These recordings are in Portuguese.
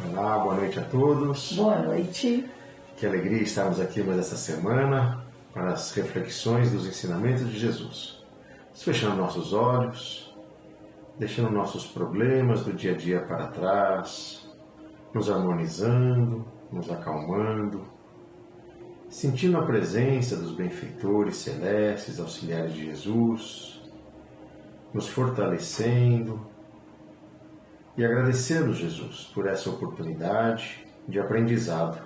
Olá, boa noite a todos. Boa noite. Que alegria estarmos aqui mais essa semana para as reflexões dos ensinamentos de Jesus. Fechando nossos olhos, deixando nossos problemas do dia a dia para trás, nos harmonizando, nos acalmando, sentindo a presença dos benfeitores celestes, auxiliares de Jesus, nos fortalecendo e agradecendo, Jesus, por essa oportunidade de aprendizado,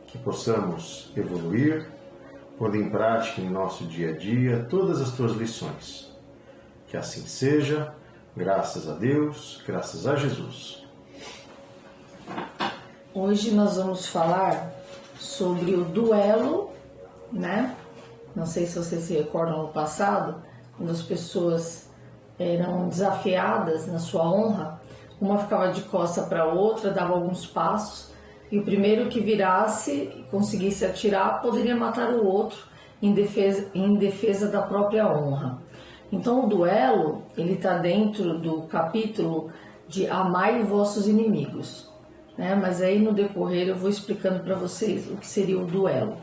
que possamos evoluir, pondo em prática em nosso dia a dia todas as tuas lições. Que assim seja, graças a Deus, graças a Jesus. Hoje nós vamos falar sobre o duelo, né? Não sei se vocês se recordam no passado, quando as pessoas eram desafiadas na sua honra, uma ficava de costa para a outra, dava alguns passos, e o primeiro que virasse e conseguisse atirar poderia matar o outro em defesa da própria honra. Então o duelo, ele está dentro do capítulo de Amai vossos inimigos, né? Mas aí no decorrer eu vou explicando para vocês o que seria o duelo.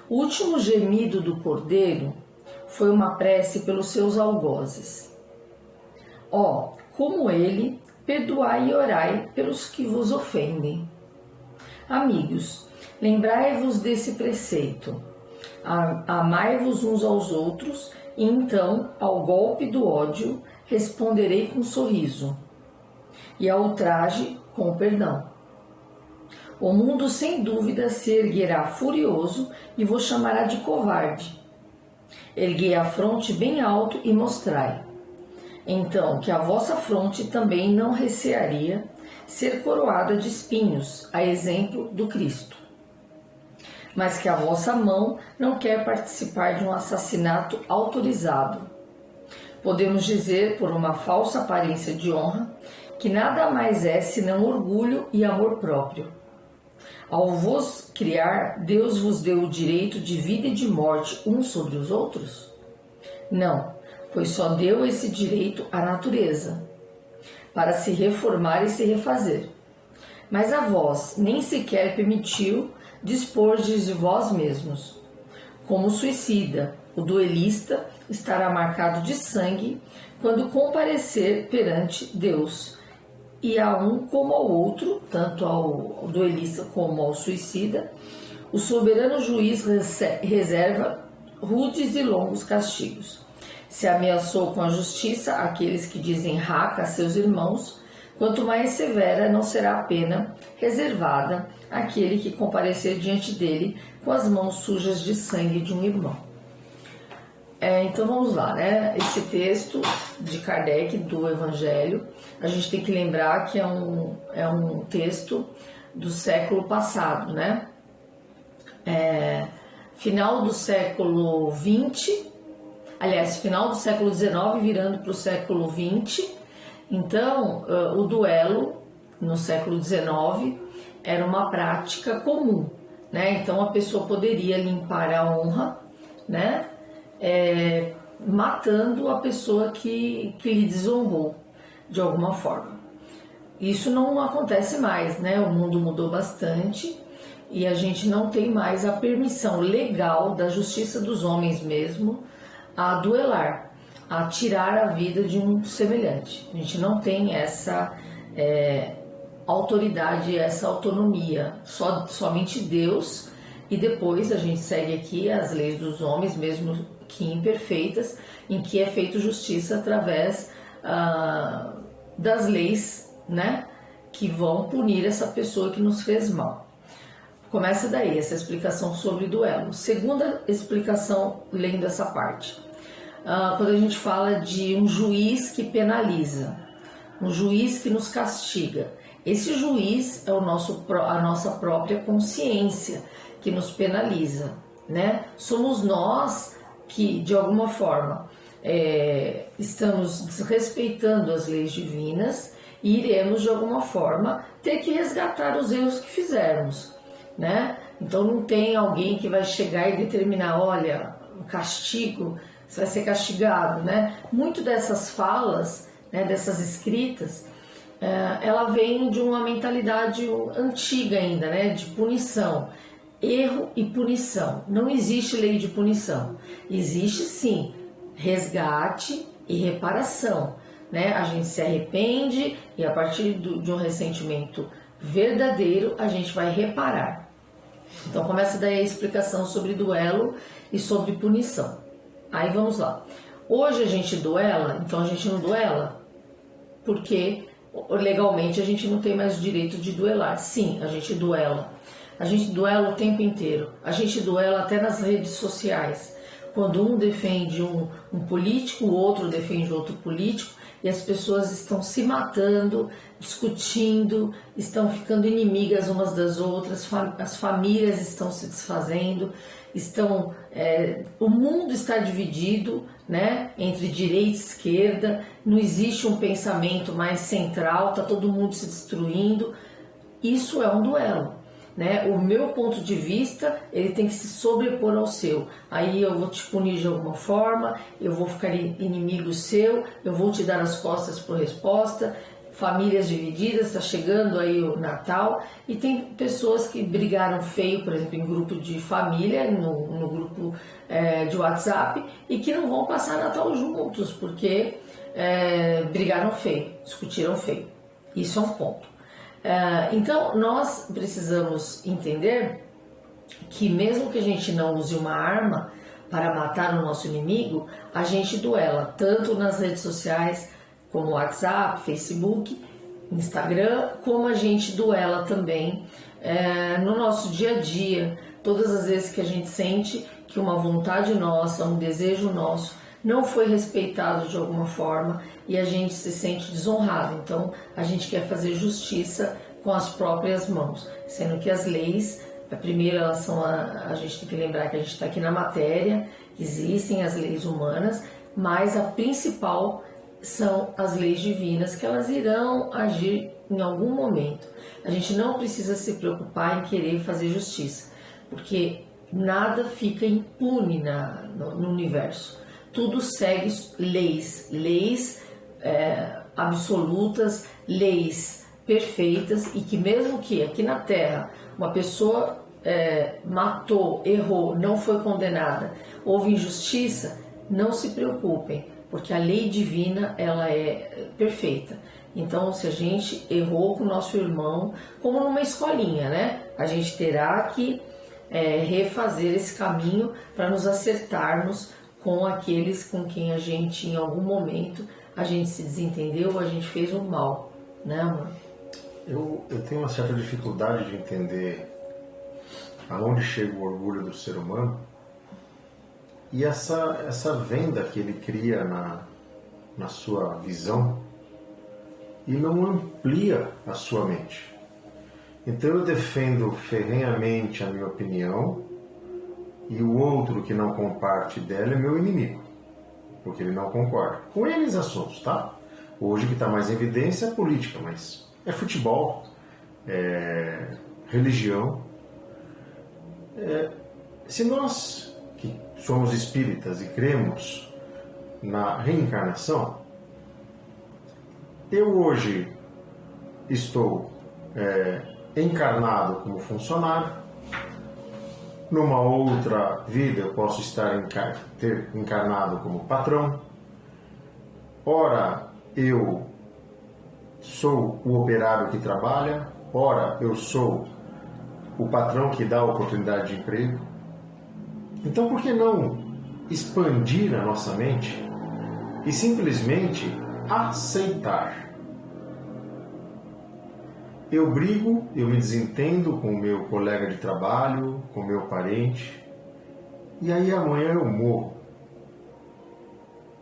O último gemido do cordeiro foi uma prece pelos seus algozes. Ó, como ele, perdoai e orai pelos que vos ofendem. Amigos, lembrai-vos desse preceito. Amai-vos uns aos outros, e então, ao golpe do ódio, responderei com sorriso, e ao ultraje com perdão. O mundo sem dúvida se erguerá furioso e vos chamará de covarde. Erguei a fronte bem alto e mostrai. Então que a vossa fronte também não recearia ser coroada de espinhos, a exemplo do Cristo. Mas que a vossa mão não quer participar de um assassinato autorizado. Podemos dizer, por uma falsa aparência de honra, que nada mais é senão orgulho e amor próprio. Ao vos criar, Deus vos deu o direito de vida e de morte uns sobre os outros? Não, pois só deu esse direito à natureza, para se reformar e se refazer. Mas a vós nem sequer permitiu dispordes de vós mesmos. Como suicida, o duelista estará marcado de sangue quando comparecer perante Deus, e a um como ao outro, tanto ao duelista como ao suicida, o soberano juiz reserva rudes e longos castigos. Se ameaçou com a justiça aqueles que dizem raca a seus irmãos, quanto mais severa não será a pena reservada àquele que comparecer diante dele com as mãos sujas de sangue de um irmão. Então vamos lá, né? Esse texto de Kardec do Evangelho, a gente tem que lembrar que é um texto do século passado, né? Final do século XX, aliás, final do século XIX virando para o século XX. Então, o duelo no século XIX era uma prática comum, né? Então a pessoa poderia limpar a honra, né? Matando a pessoa que lhe desonrou de alguma forma. Isso não acontece mais, né? O mundo mudou bastante e a gente não tem mais a permissão legal da justiça dos homens mesmo a duelar, a tirar a vida de um semelhante. A gente não tem essa autoridade, essa autonomia, somente Deus, e depois a gente segue aqui as leis dos homens, mesmo que imperfeitas, em que é feito justiça através das leis, né, que vão punir essa pessoa que nos fez mal. Começa daí essa explicação sobre duelo. Segunda explicação, lendo essa parte. Quando a gente fala de um juiz que penaliza, um juiz que nos castiga, esse juiz é a nossa própria consciência que nos penaliza, né? Somos nós que, de alguma forma, estamos desrespeitando as leis divinas e iremos, de alguma forma, ter que resgatar os erros que fizermos, né? Então não tem alguém que vai chegar e determinar, olha, o castigo, você vai ser castigado, né? Muito dessas falas, né, dessas escritas, ela vem de uma mentalidade antiga ainda, né, de punição. Erro e punição. Não existe lei de punição. Existe sim resgate e reparação, né? A gente se arrepende e a partir de um ressentimento verdadeiro a gente vai reparar. Então começa daí a explicação sobre duelo e sobre punição. Aí vamos lá. Hoje a gente duela, então a gente não duela porque legalmente a gente não tem mais o direito de duelar. Sim, a gente duela. A gente duela o tempo inteiro. A gente duela até nas redes sociais. Quando um defende um político, o outro defende outro político, e as pessoas estão se matando, discutindo, estão ficando inimigas umas das outras, as famílias estão se desfazendo, o mundo está dividido, né, entre direita e esquerda, não existe um pensamento mais central, está todo mundo se destruindo. Isso é um duelo. Né? O meu ponto de vista, ele tem que se sobrepor ao seu. Aí eu vou te punir de alguma forma, eu vou ficar inimigo seu, eu vou te dar as costas por resposta. Famílias divididas, está chegando aí o Natal e tem pessoas que brigaram feio, por exemplo, em grupo de família, no grupo de WhatsApp, e que não vão passar Natal juntos porque brigaram feio, discutiram feio. Isso é um ponto. Então, nós precisamos entender que mesmo que a gente não use uma arma para matar o nosso inimigo, a gente duela, tanto nas redes sociais, como WhatsApp, Facebook, Instagram, como a gente duela também no nosso dia a dia, todas as vezes que a gente sente que uma vontade nossa, um desejo nosso, não foi respeitado de alguma forma e a gente se sente desonrado. Então, a gente quer fazer justiça com as próprias mãos, sendo que as leis, primeiro elas são a gente tem que lembrar que a gente está aqui na matéria, existem as leis humanas, mas a principal são as leis divinas, que elas irão agir em algum momento. A gente não precisa se preocupar em querer fazer justiça, porque nada fica impune no universo. Tudo segue leis absolutas, leis perfeitas, e que mesmo que aqui na Terra uma pessoa matou, errou, não foi condenada, houve injustiça, não se preocupem, porque a lei divina ela é perfeita. Então, se a gente errou com o nosso irmão, como numa escolinha, né? A gente terá que refazer esse caminho para nos acertarmos com aqueles com quem a gente, em algum momento, a gente se desentendeu, a gente fez um mal, né, amor? Eu tenho uma certa dificuldade de entender aonde chega o orgulho do ser humano e essa venda que ele cria na sua visão e não amplia a sua mente. Então eu defendo ferrenhamente a minha opinião e o outro que não comparte dela é meu inimigo, porque ele não concorda. Com eles assuntos, tá? Hoje o que está mais em evidência é política, mas é futebol, é religião. Se nós que somos espíritas e cremos na reencarnação, eu hoje estou encarnado como funcionário, numa outra vida eu posso ter encarnado como patrão, ora eu sou o operário que trabalha, ora eu sou o patrão que dá a oportunidade de emprego. Então por que não expandir a nossa mente e simplesmente aceitar? Eu brigo, eu me desentendo com o meu colega de trabalho, com o meu parente, e aí amanhã eu morro.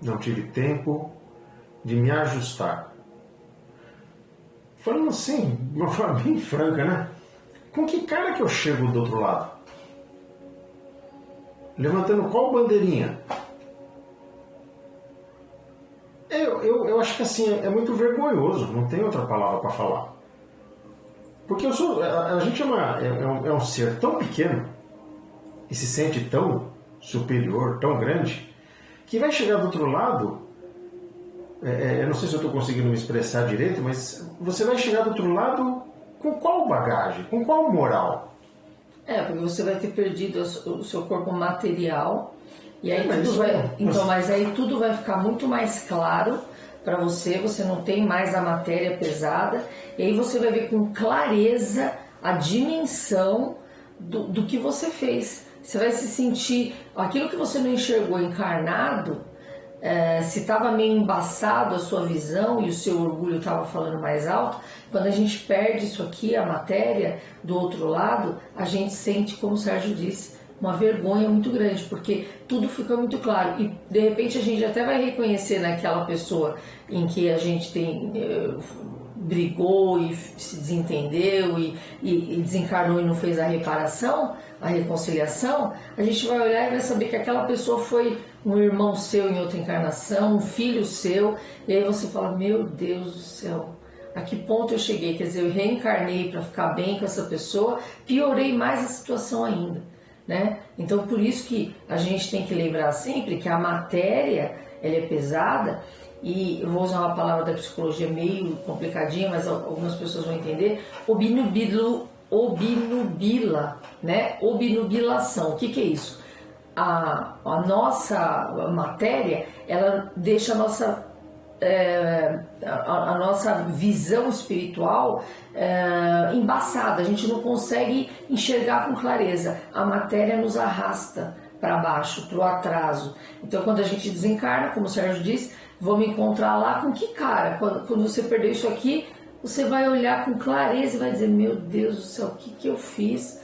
Não tive tempo de me ajustar. Falando assim, de uma forma bem franca, né? Com que cara que eu chego do outro lado? Levantando qual bandeirinha? Eu acho que assim, é muito vergonhoso, não tem outra palavra para falar. Porque a gente é um ser tão pequeno e se sente tão superior, tão grande, que vai chegar do outro lado eu não sei se eu estou conseguindo me expressar direito, mas você vai chegar do outro lado com qual bagagem, com qual moral? Porque você vai ter perdido o seu corpo material, e aí mas aí tudo vai ficar muito mais claro para você não tem mais a matéria pesada, e aí você vai ver com clareza a dimensão do que você fez. Você vai se sentir, aquilo que você não enxergou encarnado, se estava meio embaçado a sua visão e o seu orgulho estava falando mais alto, quando a gente perde isso aqui, a matéria, do outro lado, a gente sente, como o Sérgio disse, uma vergonha muito grande, porque tudo fica muito claro. E de repente a gente até vai reconhecer naquela pessoa em que a gente brigou e se desentendeu e desencarnou e não fez a reparação, a reconciliação, a gente vai olhar e vai saber que aquela pessoa foi um irmão seu em outra encarnação, um filho seu, e aí você fala, meu Deus do céu, a que ponto eu cheguei? Quer dizer, eu reencarnei para ficar bem com essa pessoa, piorei mais a situação ainda, né? Então, por isso que a gente tem que lembrar sempre que a matéria, ela é pesada, e eu vou usar uma palavra da psicologia meio complicadinha, mas algumas pessoas vão entender, obnubila, né? Obnubilação. O que é isso? A nossa matéria, ela deixa a nossa visão espiritual embaçada, a gente não consegue enxergar com clareza. A matéria nos arrasta para baixo, para o atraso. Então, quando a gente desencarna, como o Sérgio disse, vou me encontrar lá com que cara? Quando você perdeu isso aqui, você vai olhar com clareza e vai dizer, meu Deus do céu, o que eu fiz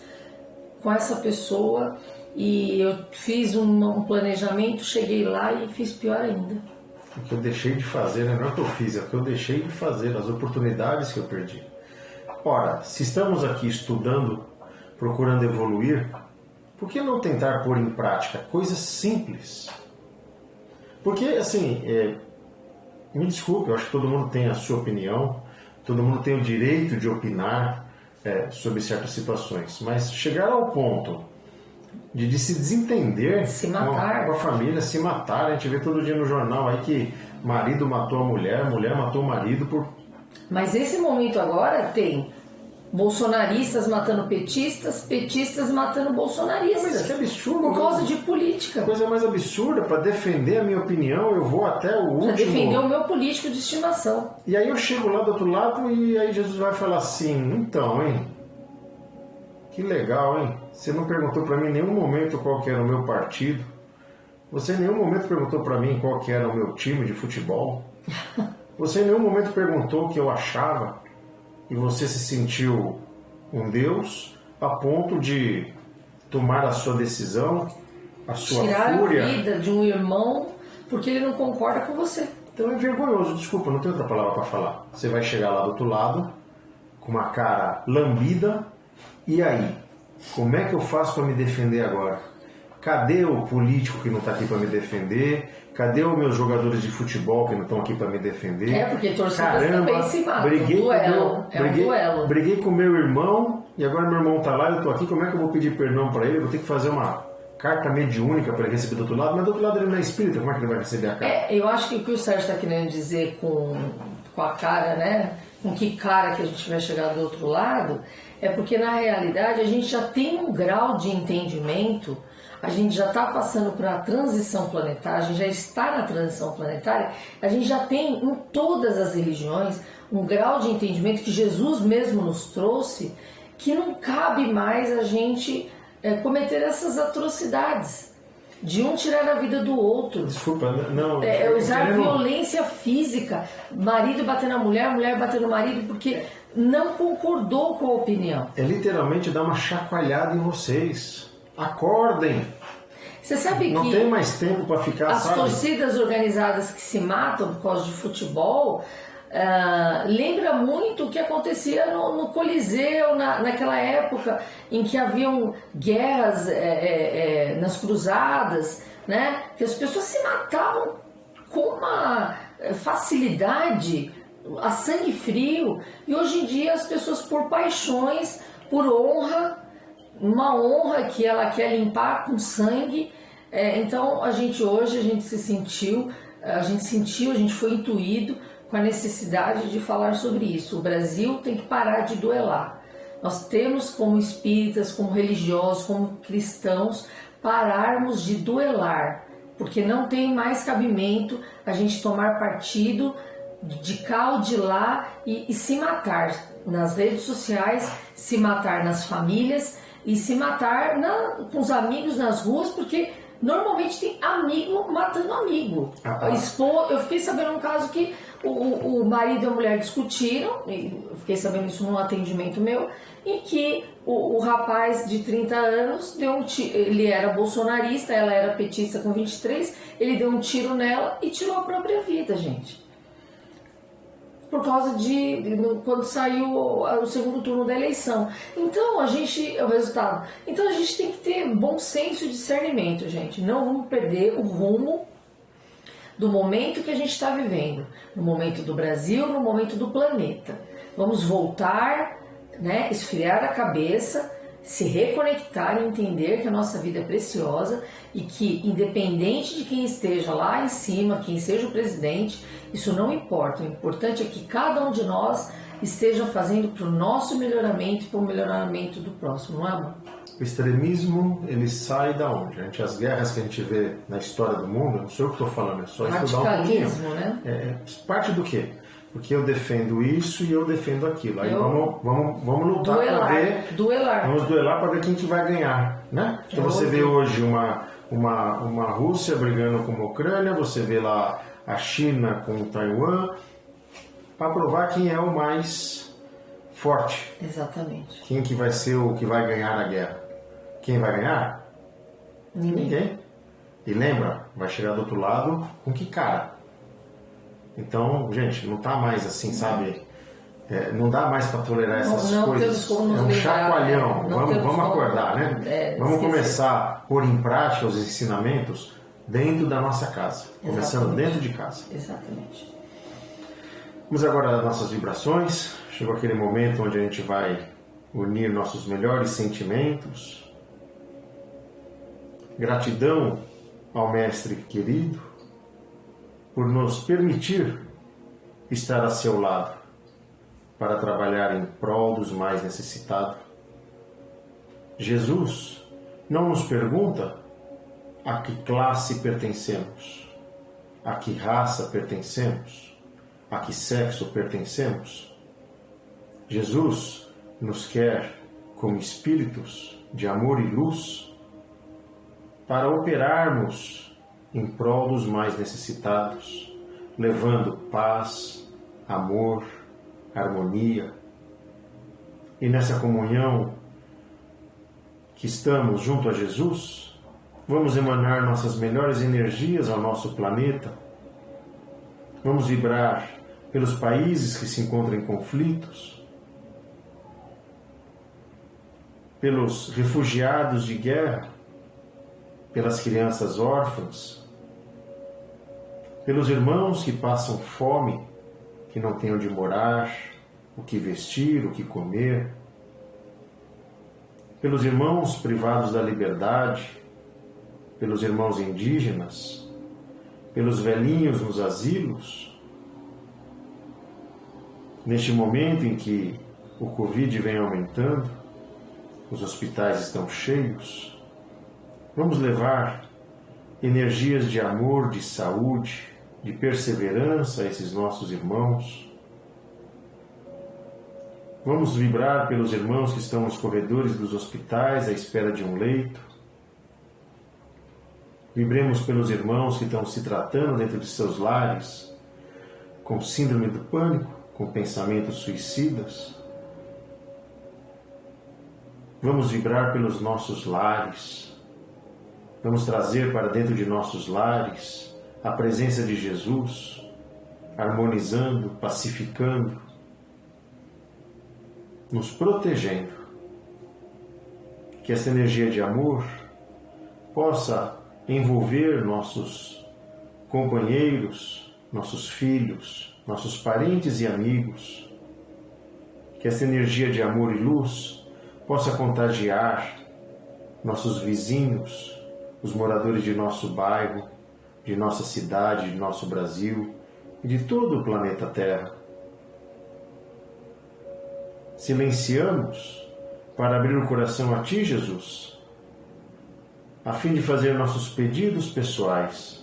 com essa pessoa? E eu fiz um planejamento, cheguei lá e fiz pior ainda. O que eu deixei de fazer, não é o que eu fiz, é o que eu deixei de fazer, as oportunidades que eu perdi. Ora, se estamos aqui estudando, procurando evoluir, por que não tentar pôr em prática coisas simples? Porque, assim, me desculpe, eu acho que todo mundo tem a sua opinião, todo mundo tem o direito de opinar sobre certas situações, mas chegar ao ponto de se desentender se matar. Com a família, se matar, a gente vê todo dia no jornal aí que marido matou a mulher matou o marido por... Mas esse momento agora tem bolsonaristas matando petistas, petistas matando bolsonaristas. Mas que absurdo. Por causa de política. Coisa mais absurda, para defender a minha opinião, eu vou até o último... Para defender o meu político de estimação. E aí eu chego lá do outro lado e aí Jesus vai falar assim, então, hein? Que legal, hein? Você não perguntou para mim em nenhum momento qual que era o meu partido. Você em nenhum momento perguntou para mim qual que era o meu time de futebol. Você em nenhum momento perguntou o que eu achava. E você se sentiu um Deus a ponto de tomar a sua decisão, a sua tirar fúria. A vida de um irmão porque ele não concorda com você. Então é vergonhoso, desculpa, não tem outra palavra para falar. Você vai chegar lá do outro lado, com uma cara lambida, e aí? Como é que eu faço para me defender agora? Cadê o político que não está aqui para me defender? Cadê os meus jogadores de futebol que não estão aqui para me defender? Porque torcidas também se matam. Duelo. Briguei com meu irmão e agora meu irmão está lá e eu estou aqui. Como é que eu vou pedir perdão para ele? Eu vou ter que fazer uma carta mediúnica para ele receber do outro lado. Mas do outro lado ele não é espírita. Como é que ele vai receber a carta? Eu acho que o que o Sérgio está querendo dizer com a cara, né? Com que cara que a gente vai chegar do outro lado, é porque na realidade a gente já tem um grau de entendimento. A gente já está passando por uma transição planetária, a gente já está na transição planetária, a gente já tem em todas as religiões um grau de entendimento que Jesus mesmo nos trouxe, que não cabe mais a gente cometer essas atrocidades, de um tirar a vida do outro. Desculpa, não... usar violência física, marido batendo na mulher, mulher batendo no marido, porque não concordou com a opinião. É literalmente dar uma chacoalhada em vocês. Acordem! Você sabe que não tem mais tempo para ficar, as torcidas organizadas que se matam por causa de futebol lembra muito o que acontecia no Coliseu, naquela época em que haviam guerras nas cruzadas, né? Que as pessoas se matavam com uma facilidade, a sangue frio, e hoje em dia as pessoas por paixões, por honra, uma honra que ela quer limpar com sangue. Então hoje a gente se sentiu a gente sentiu, a gente foi intuído com a necessidade de falar sobre isso. O Brasil tem que parar de duelar. Nós temos, como espíritas, como religiosos, como cristãos, pararmos de duelar, porque não tem mais cabimento a gente tomar partido de cá ou de lá e se matar nas redes sociais, se matar nas famílias e se matar com os amigos nas ruas, porque normalmente tem amigo matando amigo. Eu fiquei sabendo um caso que o marido e a mulher discutiram, eu fiquei sabendo isso num atendimento meu, em que o rapaz de 30 anos deu um tiro, ele era bolsonarista, ela era petista com 23, ele deu um tiro nela e tirou a própria vida, gente. Por causa quando saiu o segundo turno da eleição. Então o resultado. Então a gente tem que ter bom senso e discernimento, gente. Não vamos perder o rumo do momento que a gente está vivendo, no momento do Brasil, no momento do planeta. Vamos voltar, né, esfriar a cabeça, se reconectar e entender que a nossa vida é preciosa e que, independente de quem esteja lá em cima, quem seja o presidente, isso não importa. O importante é que cada um de nós esteja fazendo para o nosso melhoramento e para o melhoramento do próximo, não é, amor? O extremismo, ele sai da onde? As guerras que a gente vê na história do mundo, não sou eu que estou falando, é só estudar um pouquinho. Né? Parte do quê? Porque eu defendo isso e eu defendo aquilo. Aí vamos lutar para ver. Vamos duelar para ver quem que vai ganhar, né? Então você vê hoje uma Rússia brigando com a Ucrânia, você vê lá a China com Taiwan, para provar quem é o mais forte. Exatamente. Quem que vai ser o que vai ganhar a guerra? Quem vai ganhar? Ninguém. E lembra, vai chegar do outro lado com que cara? Então, gente, não tá mais assim, sabe? Não dá mais para tolerar essas coisas. É um chacoalhão. Vamos acordar, né? Vamos começar a pôr em prática os ensinamentos dentro da nossa casa. Começando dentro de casa. Exatamente. Vamos agora às nossas vibrações. Chegou aquele momento onde a gente vai unir nossos melhores sentimentos. Gratidão ao Mestre querido por nos permitir estar a seu lado para trabalhar em prol dos mais necessitados. Jesus não nos pergunta a que classe pertencemos, a que raça pertencemos, a que sexo pertencemos. Jesus nos quer como espíritos de amor e luz para operarmos em prol dos mais necessitados, levando paz, amor, harmonia. E nessa comunhão que estamos junto a Jesus, vamos emanar nossas melhores energias ao nosso planeta, vamos vibrar pelos países que se encontram em conflitos, pelos refugiados de guerra, pelas crianças órfãs, pelos irmãos que passam fome, que não têm onde morar, o que vestir, o que comer, pelos irmãos privados da liberdade, pelos irmãos indígenas, pelos velhinhos nos asilos. Neste momento em que o Covid vem aumentando, os hospitais estão cheios, vamos levar energias de amor, de saúde, de perseverança a esses nossos irmãos. Vamos vibrar pelos irmãos que estão nos corredores dos hospitais à espera de um leito. Vibremos pelos irmãos que estão se tratando dentro de seus lares, com síndrome do pânico, com pensamentos suicidas. Vamos vibrar pelos nossos lares. Vamos trazer para dentro de nossos lares a presença de Jesus, harmonizando, pacificando, nos protegendo. Que essa energia de amor possa envolver nossos companheiros, nossos filhos, nossos parentes e amigos. Que essa energia de amor e luz possa contagiar nossos vizinhos, os moradores de nosso bairro, de nossa cidade, de nosso Brasil e de todo o planeta Terra. Silenciamos para abrir o coração a Ti, Jesus, a fim de fazer nossos pedidos pessoais.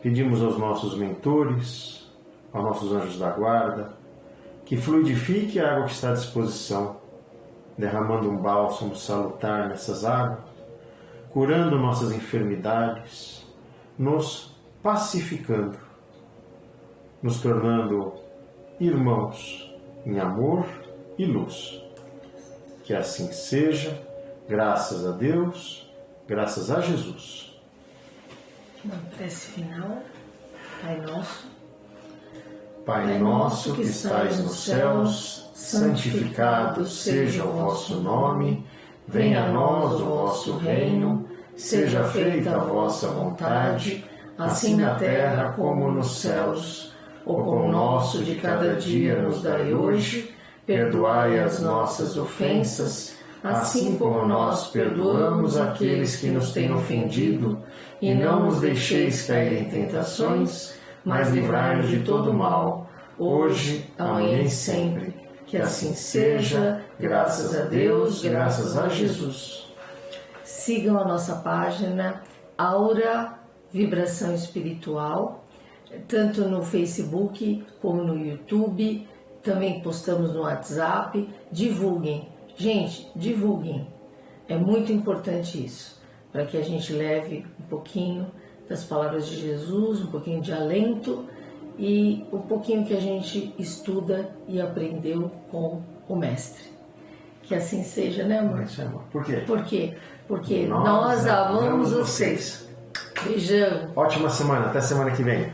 Pedimos aos nossos mentores, aos nossos anjos da guarda, que fluidifique a água que está à disposição, derramando um bálsamo salutar nessas águas, curando nossas enfermidades, nos pacificando, nos tornando irmãos em amor e luz. Que assim seja, graças a Deus, graças a Jesus. Uma prece final. Pai nosso. Pai nosso que estais nos céus, santificado seja o vosso nome, venha a nós o vosso reino, seja feita a vossa vontade, assim na terra como nos céus. O pão nosso de cada dia nos dai hoje, perdoai as nossas ofensas, assim como nós perdoamos aqueles que nos têm ofendido, e não nos deixeis cair em tentações, mas livrai-nos de todo mal, hoje, amanhã e sempre. Que assim seja, graças a Deus, graças a Jesus. Sigam a nossa página Aura Vibração Espiritual, tanto no Facebook como no YouTube, também postamos no WhatsApp. Divulguem, gente, divulguem. É muito importante isso, para que a gente leve um pouquinho das palavras de Jesus, um pouquinho de alento e um pouquinho que a gente estuda e aprendeu com o Mestre. Que assim seja, né, amor? Por quê? Por quê? Porque nós amamos vocês. Beijão. Ótima semana, até semana que vem.